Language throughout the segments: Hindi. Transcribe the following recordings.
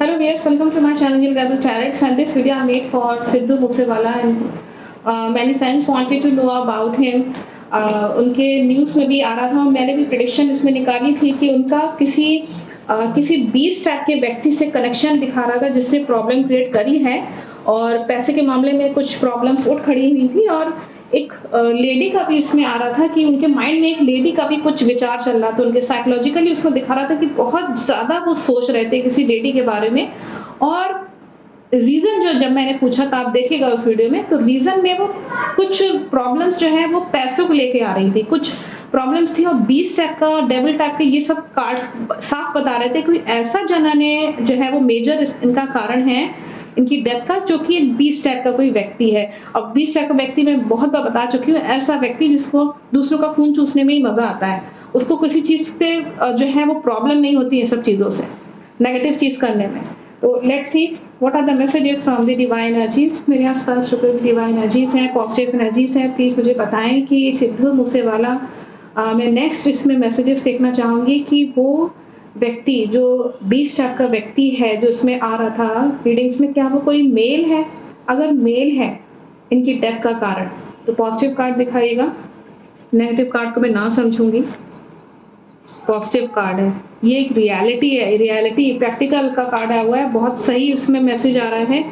Hello viewers, welcome to my channel Gabble Tarot, and this video I made for Sidhu Moosewala and many fans wanted to know about him. उनके न्यूज़ में भी आ रहा था और मैंने भी प्रेडिक्शन इसमें निकाली थी कि उनका किसी 20 टाइप के व्यक्ति से कनेक्शन दिखा रहा था जिसने प्रॉब्लम क्रिएट करी है और पैसे के मामले में कुछ प्रॉब्लम्स उठ खड़ी हुई थी और एक लेडी का भी इसमें आ रहा था कि उनके माइंड में एक लेडी का भी कुछ विचार चल रहा था। उनके साइकोलॉजिकली उसको दिखा रहा था कि बहुत ज़्यादा वो सोच रहे थे किसी लेडी के बारे में। और रीज़न जो जब मैंने पूछा था, आप देखिएगा उस वीडियो में, तो रीज़न में वो कुछ प्रॉब्लम्स जो है वो पैसों को लेके आ रही थी, कुछ प्रॉब्लम्स थी और 20 टाइप का, डेविल टाइप के ये सब कार्ड्स साफ बता रहे थे। कोई ऐसा जनाने जो है वो मेजर इनका कारण है इनकी डेथ का, जो कि एक 20 टाइप का कोई व्यक्ति है। अब 20 टाइप का व्यक्ति मैं बहुत बार बता चुकी हूँ, ऐसा व्यक्ति जिसको दूसरों का खून चूसने में ही मजा आता है, उसको किसी चीज से जो है वो प्रॉब्लम नहीं होती है, सब चीजों से नेगेटिव चीज करने में। तो let's see what are the messages from the divine energies. मेरे आसपास जो कोई भी डिवाइन एनर्जीज हैं, पॉजिटिव एनर्जीज हैं, प्लीज मुझे बताएं कि सिद्धू मूसेवाला मैं नेक्स्ट इसमें मैसेजेस देखना चाहूंगी कि वो व्यक्ति जो 20 टाइप का व्यक्ति है जो इसमें आ रहा था रीडिंग्स में, क्या वो कोई मेल है? अगर मेल है इनकी डेथ का कारण तो पॉजिटिव कार्ड दिखाइएगा, नेगेटिव कार्ड को मैं ना समझूंगी। पॉजिटिव कार्ड है, ये एक रियलिटी है, रियलिटी प्रैक्टिकल का कार्ड आया हुआ है, बहुत सही उसमें मैसेज आ रहा है।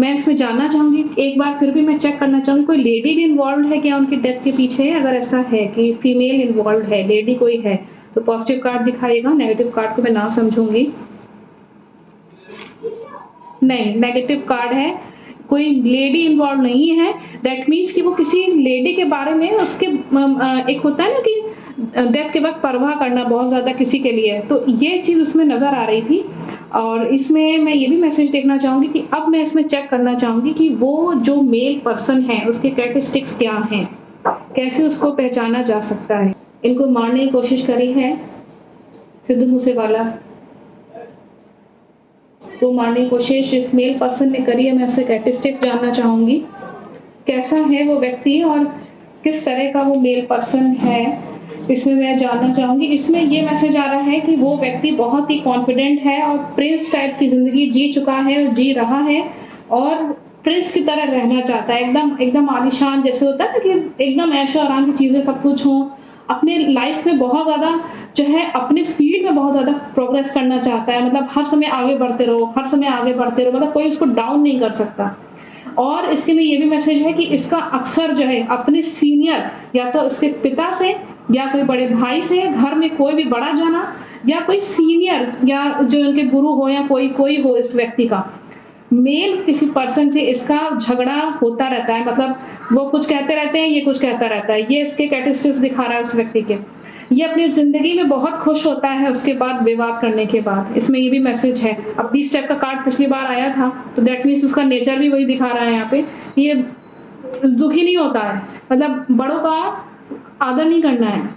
मैं इसमें जानना चाहूंगी, एक बार फिर भी मैं चेक करना चाहूंगी कोई लेडी भी इन्वॉल्व है क्या उनकी डेथ के पीछे। अगर ऐसा है कि फीमेल इन्वॉल्व है, लेडी कोई है, तो पॉजिटिव कार्ड दिखाइएगा। नेगेटिव कार्ड को मैं ना समझूंगी। नहीं, नेगेटिव कार्ड है, कोई लेडी इन्वॉल्व नहीं है। दैट मीन्स कि वो किसी लेडी के बारे में उसके एक होता है ना कि डेथ के वक्त परवाह करना बहुत ज़्यादा किसी के लिए, तो ये चीज़ उसमें नज़र आ रही थी। और इसमें मैं ये भी मैसेज देखना चाहूँगी कि अब मैं इसमें चेक करना चाहूँगी कि वो जो मेल पर्सन है उसके कैरेक्टरिस्टिक्स क्या हैं, कैसे उसको पहचाना जा सकता है। इनको मारने की कोशिश करी है सिद्धू मूसेवाला को मारने की कोशिश इस मेल पर्सन ने करी है। मैं उससे कैरेक्टरिस्टिक्स जानना चाहूँगी, कैसा है वो व्यक्ति और किस तरह का वो मेल पर्सन है, इसमें मैं जानना चाहूँगी। इसमें ये मैसेज आ रहा है कि वो व्यक्ति बहुत ही कॉन्फिडेंट है और प्रिंस टाइप की ज़िंदगी जी चुका है और जी रहा है और प्रिंस की तरह रहना चाहता है, एकदम एकदम आलीशान, जैसे होता है ना कि एकदम ऐशो आराम की चीज़ें सब कुछ हों। अपने लाइफ में बहुत ज़्यादा जो है अपने फील्ड में बहुत ज़्यादा प्रोग्रेस करना चाहता है, मतलब हर समय आगे बढ़ते रहो, हर समय आगे बढ़ते रहो, मतलब कोई उसको डाउन नहीं कर सकता। और इसके में ये भी मैसेज है कि इसका अक्सर जो है अपने सीनियर, या तो उसके पिता से या कोई बड़े भाई से, घर में कोई भी बड़ा जाना या कोई सीनियर या जो उनके गुरु हो या कोई हो, इस व्यक्ति का मेल किसी पर्सन से इसका झगड़ा होता रहता है। मतलब वो कुछ कहते रहते हैं, ये कुछ कहता रहता है। ये इसके कैरेक्टरिस्टिक्स दिखा रहा है उस व्यक्ति के। ये अपनी ज़िंदगी में बहुत खुश होता है उसके बाद विवाद करने के बाद, इसमें ये भी मैसेज है। अब 20 टाइप का कार्ड पिछली बार आया था, तो दैट मीन्स उसका नेचर भी वही दिखा रहा है यहाँ पे। ये दुखी नहीं होता है, मतलब बड़ों का आदर नहीं करना है,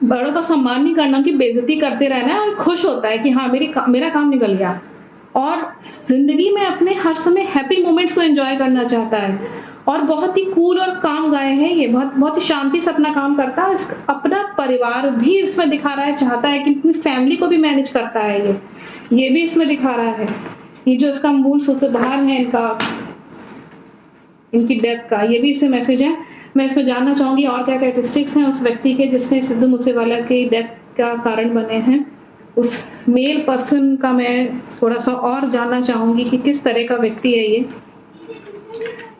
बड़ों का सम्मान नहीं करना, कि बेइज्जती करते रहना है, और खुश होता है कि हाँ मेरा काम निकल गया। और ज़िंदगी में अपने हर समय हैप्पी मोमेंट्स को एंजॉय करना चाहता है और बहुत ही कूल और काम गाय है ये, बहुत ही शांति से अपना काम करता है। अपना परिवार भी इसमें दिखा रहा है, चाहता है कि अपनी फैमिली को भी मैनेज करता है। ये भी इसमें दिखा रहा है। ये जो इसका मूल सूत्रधार है इनकी डेथ का, ये भी इससे मैसेज है। मैं इसमें जानना चाहूँगी और क्या कैरेक्टरिस्टिक्स हैं उस व्यक्ति के जिसने सिद्धू मूसेवाला की डेथ का कारण बने हैं। उस मेल पर्सन का मैं थोड़ा सा और जानना चाहूँगी कि किस तरह का व्यक्ति है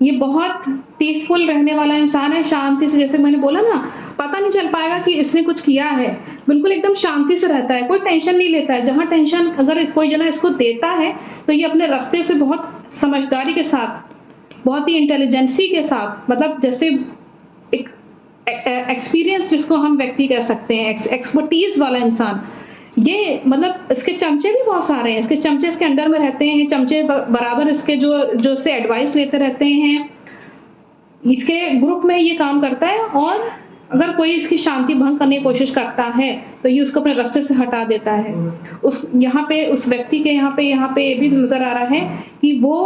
ये बहुत पीसफुल रहने वाला इंसान है, शांति से, जैसे मैंने बोला ना, पता नहीं चल पाएगा कि इसने कुछ किया है, बिल्कुल एकदम शांति से रहता है, कोई टेंशन नहीं लेता है। जहाँ टेंशन अगर कोई जना इसको देता है तो ये अपने रास्ते से बहुत समझदारी के साथ, बहुत ही इंटेलिजेंसी के साथ, मतलब जैसे एक एक्सपीरियंस जिसको हम व्यक्ति कह सकते हैं, एक्सपर्टीज वाला इंसान। ये मतलब इसके चमचे भी बहुत सारे हैं, इसके चमचे इसके अंडर में रहते हैं, चमचे बराबर इसके जो इससे एडवाइस लेते रहते हैं, इसके ग्रुप में ये काम करता है। और अगर कोई इसकी शांति भंग करने की कोशिश करता है तो ये उसको अपने रास्ते से हटा देता है। यहाँ पे उस व्यक्ति के यहाँ पे ये भी नजर आ रहा है कि वो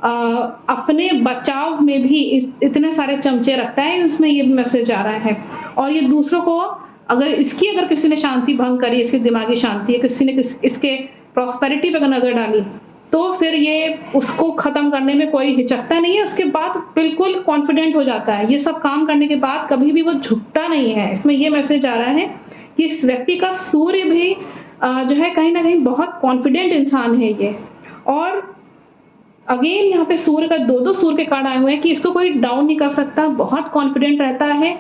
अपने बचाव में भी इतने सारे चमचे रखता है, उसमें ये मैसेज आ रहा है। और ये दूसरों को अगर किसी ने शांति भंग करी, इसकी दिमागी शांति है, किसी ने इसके प्रॉस्पेरिटी पे नजर डाली, तो फिर ये उसको ख़त्म करने में कोई हिचकता नहीं है, उसके बाद बिल्कुल कॉन्फिडेंट हो जाता है। ये सब काम करने के बाद कभी भी वो झुकता नहीं है। इसमें ये मैसेज आ रहा है कि इस व्यक्ति का सूर्य भी जो है कहीं न कहीं बहुत कॉन्फिडेंट इंसान है ये। और अगेन यहाँ पे सूर्य का 2-2 सूर्य के कार्ड आए हुए हैं कि इसको कोई डाउन नहीं कर सकता, बहुत कॉन्फिडेंट रहता है,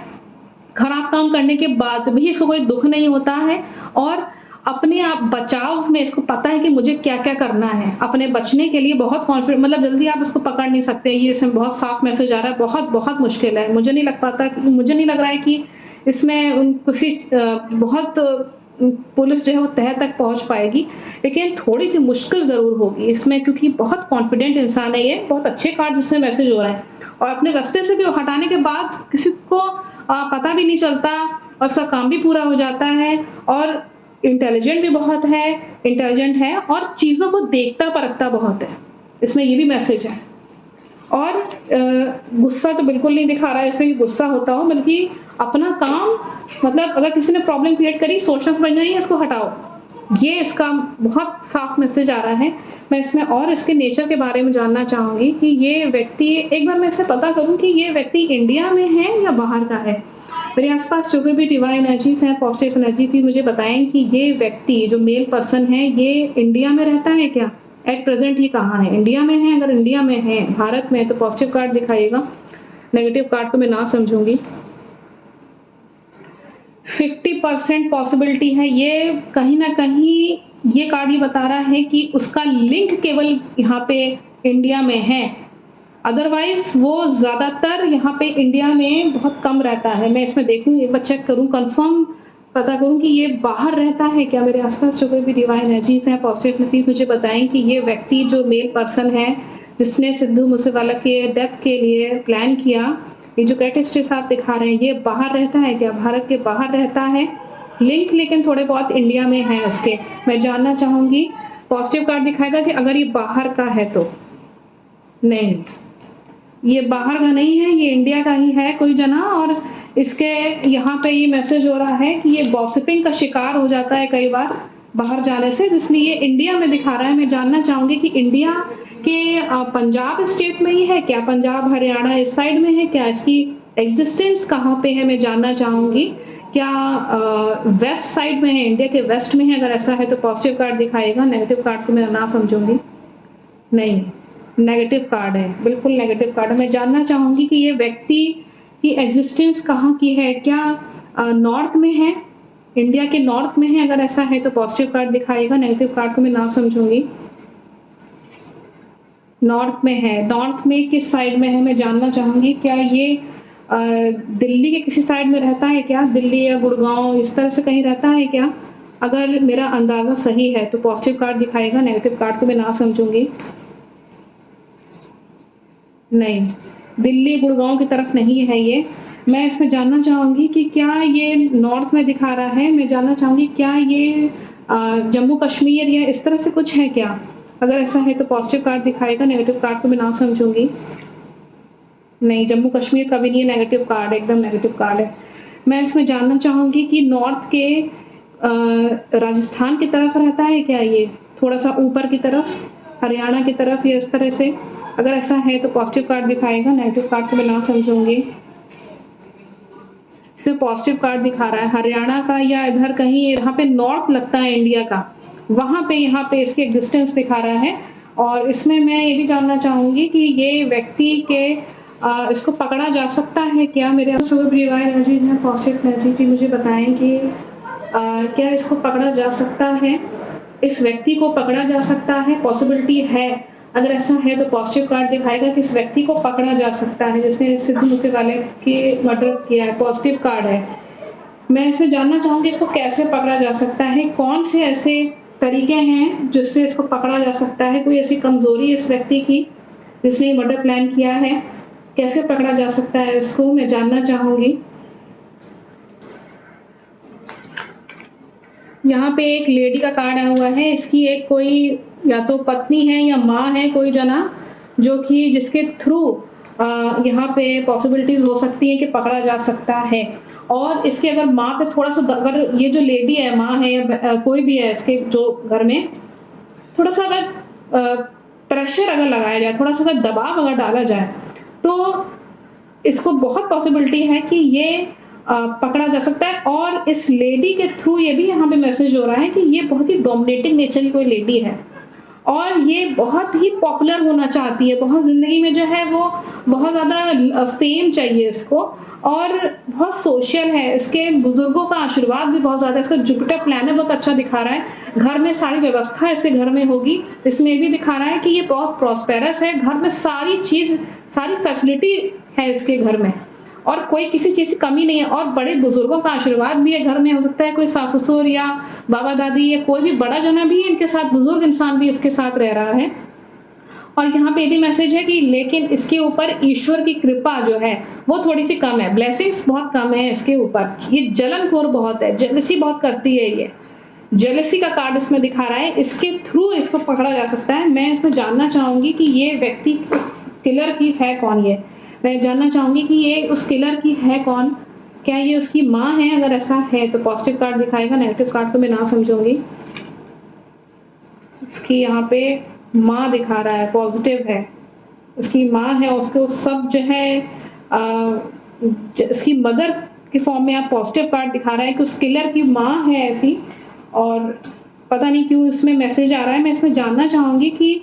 खराब काम करने के बाद भी इसको कोई दुःख नहीं होता है और अपने आप बचाव में इसको पता है कि मुझे क्या-क्या करना है। अपने बचने के लिए बहुत कॉन्फिडेंट, मतलब जल्दी आप इसको पकड़ नहीं सकते। ये इसमें बहुत साफ मैसेज आ रहा है, बहुत मुश्किल है। मुझे नहीं लग रहा है कि इसमें किसी बहुत पुलिस जो है वो तह तक पहुँच पाएगी, लेकिन थोड़ी-सी मुश्किल ज़रूर होगी इसमें, क्योंकि बहुत कॉन्फिडेंट इंसान है ये। बहुत अच्छे कार्ड जिससे मैसेज हो रहा है और अपने रास्ते से भी हटाने के बाद किसी को पता भी नहीं चलता और उसका काम भी पूरा हो जाता है और इंटेलिजेंट है और चीज़ों को देखता परखता बहुत है। इसमें ये भी मैसेज है। और गुस्सा तो बिल्कुल नहीं दिखा रहा है इसमें कि गुस्सा होता हो, बल्कि अपना काम, मतलब अगर किसी ने प्रॉब्लम क्रिएट करी, सोचना समझना नहीं है, इसको हटाओ। ये इसका बहुत साफ मैसेज आ रहा है। मैं इसमें और इसके नेचर के बारे में जानना चाहूँगी कि ये व्यक्ति, एक बार मैं इससे पता करूँ कि ये व्यक्ति इंडिया में है या बाहर का है। मेरे आसपास जो भी डिवाइन एनर्जीज़ हैं, पॉजिटिव एनर्जी, प्लीज़ मुझे बताएँ कि ये व्यक्ति जो मेल पर्सन है ये इंडिया में रहता है क्या? एट प्रेज़ेंट ये कहाँ है? इंडिया में है? अगर इंडिया में है, भारत में है, तो पॉजिटिव कार्ड दिखाइएगा। नेगेटिव कार्ड को मैं ना समझूँगी। 50% पॉसिबिलिटी है, ये कहीं न कहीं ये कार्ड ये बता रहा है कि उसका लिंक केवल यहाँ पे इंडिया में है। अदरवाइज़ वो ज़्यादातर यहाँ पे इंडिया में बहुत कम रहता है। मैं इसमें देखूँ, एक बार चेक करूँ, कन्फर्म पता करूँ कि ये बाहर रहता है क्या। मेरे आस-पास जो कोई भी डिवाइन एनर्जीज़ हैं, पॉजिटिव, प्लीज़ मुझे बताएँ कि ये व्यक्ति जो मेल पर्सन है, जिसने सिद्धू मूसेवाला के डेथ के लिए प्लान किया, ये जो कैटेस्टिक्स आप दिखा रहे हैं, ये बाहर रहता है क्या? भारत के बाहर रहता है। लिंक लेकिन थोड़े बहुत इंडिया में हैं इसके। मैं जानना चाहूँगी, पॉजिटिव कार्ड दिखाएगा कि अगर ये बाहर का है तो। नहीं, ये बाहर का नहीं है, ये इंडिया का ही है कोई जना। और इसके यहाँ पे ये मैसेज हो रहा है कि ये गॉसिपिंग का शिकार हो जाता है कई बार बाहर जाने से, इसलिए इंडिया में दिखा रहा है। मैं जानना चाहूँगी कि इंडिया के पंजाब स्टेट में ही है क्या? पंजाब, हरियाणा इस साइड में है क्या? इसकी एग्जिस्टेंस कहाँ पे है, मैं जानना चाहूँगी। क्या वेस्ट साइड में है, इंडिया के वेस्ट में है? अगर ऐसा है तो पॉजिटिव कार्ड दिखाइएगा। नेगेटिव कार्ड को मैं ना समझूँगी। नहीं, नेगेटिव कार्ड है, बिल्कुल नेगेटिव कार्ड है। मैं जानना चाहूँगी कि ये व्यक्ति की एग्जिस्टेंस कहाँ की है? क्या नॉर्थ में है, इंडिया के नॉर्थ में है? अगर ऐसा है तो पॉजिटिव कार्ड दिखाइएगा। नेगेटिव कार्ड को मैं ना समझूँगी। नॉर्थ में है, नॉर्थ में किस साइड में है मैं जानना चाहूँगी। क्या ये दिल्ली के किसी साइड में रहता है क्या? दिल्ली या गुड़गाँव इस तरह से कहीं रहता है क्या? अगर मेरा अंदाज़ा सही है तो पॉजिटिव कार्ड दिखाइएगा। नेगेटिव कार्ड को मैं ना समझूँगी। नहीं, दिल्ली गुड़गाँव की तरफ नहीं है ये। मैं इसमें जानना चाहूँगी कि क्या ये नॉर्थ में दिखा रहा है। मैं जानना चाहूँगी क्या ये जम्मू कश्मीर या इस तरह से कुछ है क्या? अगर ऐसा है तो पॉजिटिव कार्ड दिखाएगा। नेगेटिव कार्ड को मैं ना समझूँगी। नहीं, जम्मू कश्मीर का भी नहीं है, नेगेटिव कार्ड, एकदम नेगेटिव कार्ड है। मैं इसमें जानना चाहूँगी कि नॉर्थ के राजस्थान की तरफ रहता है क्या ये? थोड़ा-सा ऊपर की तरफ, हरियाणा की तरफ या इस तरह से? अगर ऐसा है तो पॉजिटिव कार्ड दिखाएगा। नेगेटिव कार्ड को मैं ना समझूँगी। सिर्फ पॉजिटिव कार्ड दिखा रहा है। हरियाणा का या इधर कहीं, यहाँ पे नॉर्थ लगता है इंडिया का, वहाँ पे यहाँ पे इसकी एग्जिस्टेंस दिखा रहा है। और इसमें मैं ये भी जानना चाहूँगी कि ये व्यक्ति के इसको पकड़ा जा सकता है क्या? मेरे शुभ डिवाइन एनर्जी है, पॉजिटिव एनर्जी भी मुझे बताएँ कि क्या इसको पकड़ा जा सकता है? इस व्यक्ति को पकड़ा जा सकता है, पॉसिबिलिटी है। अगर ऐसा है तो पॉजिटिव कार्ड दिखाएगा कि इस व्यक्ति को पकड़ा जा सकता है जिसने सिद्धू मूसेवाले के मर्डर किया है। पॉजिटिव कार्ड है। मैं इसमें जानना चाहूँगी इसको कैसे पकड़ा जा सकता है? कौन से ऐसे तरीके हैं जिससे इसको पकड़ा जा सकता है? कोई ऐसी कमज़ोरी इस व्यक्ति की जिसने मर्डर प्लान किया है? कैसे पकड़ा जा सकता है इसको, मैं जानना चाहूँगी। यहाँ पे एक लेडी का कार्ड आया हुआ है। इसकी एक कोई या तो पत्नी है या माँ है कोई जना, जो कि जिसके थ्रू यहाँ पे पॉसिबिलिटीज़ हो सकती हैं कि पकड़ा जा सकता है। और इसके अगर माँ पे थोड़ा-सा, अगर ये जो लेडी है, माँ है या कोई भी है इसके जो घर में, थोड़ा-सा अगर प्रेशर अगर लगाया जाए, थोड़ा-सा अगर दबाव अगर डाला जाए, तो इसको बहुत पॉसिबिलिटी है कि ये पकड़ा जा सकता है। और इस लेडी के थ्रू ये भी यहाँ पे मैसेज हो रहा है कि ये बहुत ही डोमिनेटिंग नेचर की कोई लेडी है और ये बहुत ही पॉपुलर होना चाहती है, बहुत ज़िंदगी में जो है वो बहुत ज़्यादा फ़ेम चाहिए इसको और बहुत सोशल है, इसके बुज़ुर्गों का आशीर्वाद भी बहुत ज़्यादा है, इसका जुपिटर प्लैनेट बहुत अच्छा दिखा रहा है, घर में सारी व्यवस्था इसके घर में होगी, इसमें ये भी दिखा रहा है कि ये बहुत प्रॉस्पेरस है, घर में सारी चीज़, सारी फैसिलिटी है इसके घर में और कोई किसी चीज़ की कमी नहीं है और बड़े बुजुर्गों का आशीर्वाद भी है घर में, हो सकता है कोई सास-ससुर या बाबा-दादी या कोई भी बड़ा जना भी इनके साथ, बुजुर्ग इंसान भी इसके साथ रह रहा है। और यहाँ पे ये भी मैसेज है कि लेकिन इसके ऊपर ईश्वर की कृपा जो है वो थोड़ी-सी कम है, ब्लेसिंग्स बहुत कम है इसके ऊपर। ये जलनखोर बहुत है, जेलसी बहुत करती है ये। जेलसी का कार्ड इसमें दिखा रहा है, इसके थ्रू इसको पकड़ा जा सकता है। मैं इसमें जानना चाहूँगी कि ये व्यक्ति किलर की है कौन ये? मैं जानना चाहूँगी कि ये उस किलर की है कौन? क्या ये उसकी माँ है? अगर ऐसा है तो पॉजिटिव कार्ड दिखाएगा, नेगेटिव कार्ड तो मैं ना समझूँगी। उसकी यहाँ पे माँ दिखा रहा है, पॉजिटिव है। उसकी माँ है, उसको सब जो है उसकी मदर के फॉर्म में आप पॉजिटिव कार्ड दिखा रहा है कि उस किलर की माँ है ऐसी और पता नहीं क्यों इसमें मैसेज आ रहा है। मैं इसमें जानना चाहूँगी कि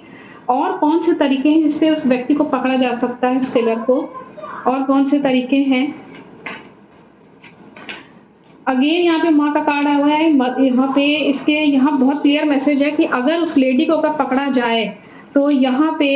और कौन से तरीके हैं जिससे उस व्यक्ति को पकड़ा जा सकता है, उस किलर को, और कौन से तरीके हैं? अगेन यहाँ पे माँ का कार्ड आया हुआ है, यहाँ पे इसके यहाँ बहुत क्लियर मैसेज है कि अगर उस लेडी को अगर पकड़ा जाए तो यहाँ पे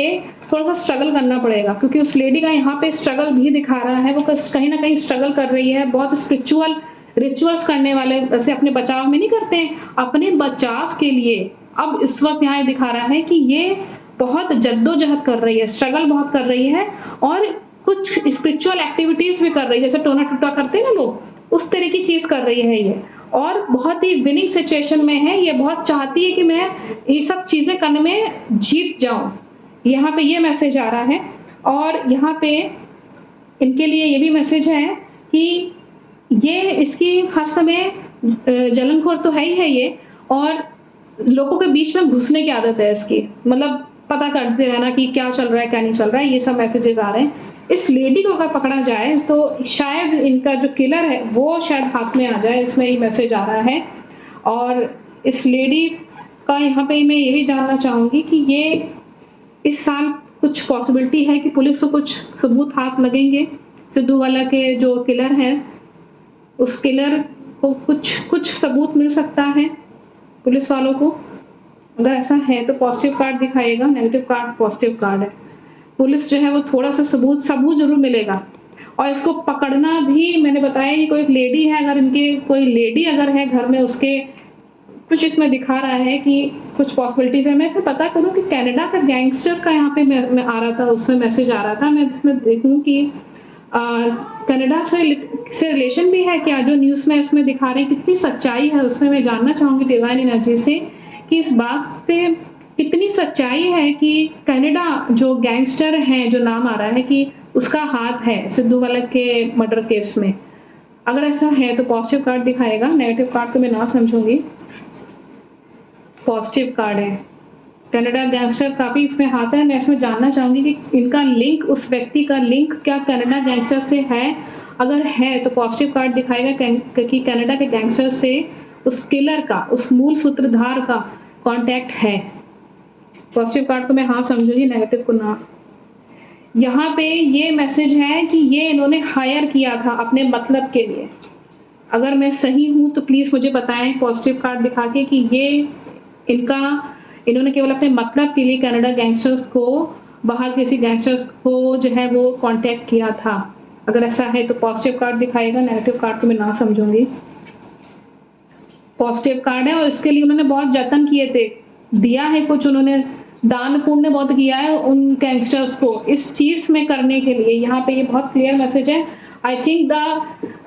थोड़ा-सा स्ट्रगल करना पड़ेगा क्योंकि उस लेडी का यहाँ पे स्ट्रगल भी दिखा रहा है, वो कहीं न कहीं स्ट्रगल कर रही है, बहुत स्पिरिचुअल रिचुअल्स करने वाले, वैसे अपने बचाव में नहीं करते हैं, अपने बचाव के लिए अब इस वक़्त यहाँ दिखा रहा है कि ये बहुत जद्दोजहद कर रही है, स्ट्रगल बहुत कर रही है और कुछ स्पिरिचुअल एक्टिविटीज़ भी कर रही है, जैसे टोना-टूटा करते हैं ना लोग, उस तरह की चीज़ कर रही है ये और बहुत ही विनिंग सिचुएशन में है। ये बहुत चाहती है कि मैं ये सब चीज़ें करने में जीत जाऊँ। यहाँ पे ये मैसेज आ रहा है और यहाँ पे इनके लिए ये भी मैसेज है कि ये इसकी हर समय जलनखोर तो है ही है ये और लोगों के बीच में घुसने की आदत है इसकी, मतलब पता करते रहना कि क्या चल रहा है, क्या नहीं चल रहा है, ये सब मैसेजेस आ रहे हैं। इस लेडी को अगर पकड़ा जाए तो शायद इनका जो किलर है वो शायद हाथ में आ जाए, इसमें ये मैसेज आ रहा है। और इस लेडी का यहाँ पे मैं ये भी जानना चाहूँगी कि ये इस साल कुछ पॉसिबिलिटी है कि पुलिस को कुछ सबूत हाथ लगेंगे, सिद्धूवाला के जो किलर हैं उस किलर को कुछ सबूत मिल सकता है पुलिस वालों को। अगर ऐसा है तो पॉजिटिव कार्ड दिखाइएगा, नेगेटिव कार्ड पॉजिटिव कार्ड है। पुलिस जो है वो थोड़ा-सा सबूत ज़रूर मिलेगा और इसको पकड़ना भी मैंने बताया कि कोई एक लेडी है, अगर इनकी कोई लेडी अगर है घर में, उसके कुछ इसमें दिखा रहा है कि कुछ पॉसिबिलिटीज़ है। मैं इसे पता करूँ कि कनाडा का गैंगस्टर का यहाँ पे मैं आ रहा था, उसमें मैसेज आ रहा था। मैं इसमें देखूँ कि कनाडा से रिलेशन भी है क्या, जो न्यूज़ में इसमें दिखा रहे हैं, कितनी सच्चाई है उसमें मैं जानना चाहूँगी डिवाइन एनर्जी से कि इस बात से कितनी सच्चाई है कि कनाडा जो गैंगस्टर हैं, जो नाम आ रहा है कि उसका हाथ है सिद्धूवाला के मर्डर केस में। अगर ऐसा है तो पॉजिटिव कार्ड दिखाएगा, नेगेटिव कार्ड तो मैं ना समझूंगी। पॉजिटिव कार्ड है, कनाडा गैंगस्टर का भी इसमें हाथ है। मैं इसमें जानना चाहूँगी कि इनका लिंक, उस व्यक्ति का लिंक क्या कनाडा गैंगस्टर से है? अगर है तो पॉजिटिव कार्ड दिखाएगा कि कनाडा के गैंगस्टर से उस किलर का, उस मूल सूत्रधार का कॉन्टैक्ट है। पॉजिटिव कार्ड को मैं हाँ समझूंगी, नेगेटिव को ना। यहाँ पे ये मैसेज है कि ये इन्होंने हायर किया था अपने मतलब के लिए। अगर मैं सही हूँ तो प्लीज़ मुझे बताएं पॉजिटिव कार्ड दिखा के कि ये इन्होंने केवल अपने मतलब के लिए कनाडा गैंगस्टर्स को, बाहर किसी गैंगस्टर्स को जो है वो कांटेक्ट किया था। अगर ऐसा है तो पॉजिटिव कार्ड दिखाएगा, नेगेटिव कार्ड को मैं ना समझूंगी। पॉजिटिव कार्ड है और इसके लिए उन्होंने बहुत जतन किए थे, दिया है कुछ, उन्होंने दान पुण्य बहुत किया है उन गैंगस्टर्स को इस चीज़ में करने के लिए। यहाँ पे ये बहुत क्लियर मैसेज है। आई थिंक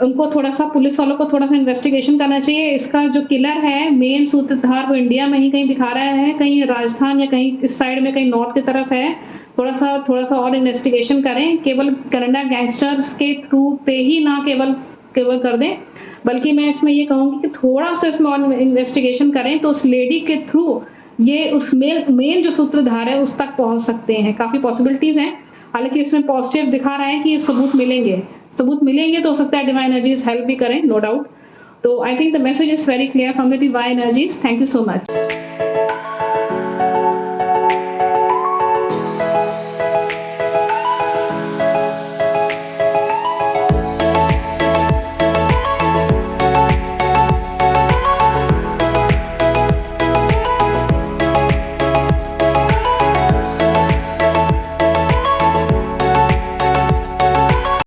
उनको थोड़ा सा, पुलिस वालों को थोड़ा सा इन्वेस्टिगेशन करना चाहिए। इसका जो किलर है, मेन सूत्रधार, वो इंडिया में ही कहीं दिखा रहा है, कहीं राजस्थान या कहीं इस साइड में, कहीं नॉर्थ की तरफ है। थोड़ा सा और इन्वेस्टिगेशन करें, केवल कनाडा गैंगस्टर्स के थ्रू पे ही ना केवल कर दें, बल्कि मैं इसमें ये कहूँगी कि थोड़ा सा इसमें और इन्वेस्टिगेशन करें तो उस लेडी के थ्रू ये उस मेन जो सूत्रधार है उस तक पहुंच सकते हैं। काफ़ी पॉसिबिलिटीज़ हैं, हालांकि इसमें पॉजिटिव दिखा रहा है कि सबूत मिलेंगे तो हो सकता है डिवाइन एनर्जीज हेल्प भी करें, नो डाउट। तो I think the message is very clear from the divine energies. Thank you so much.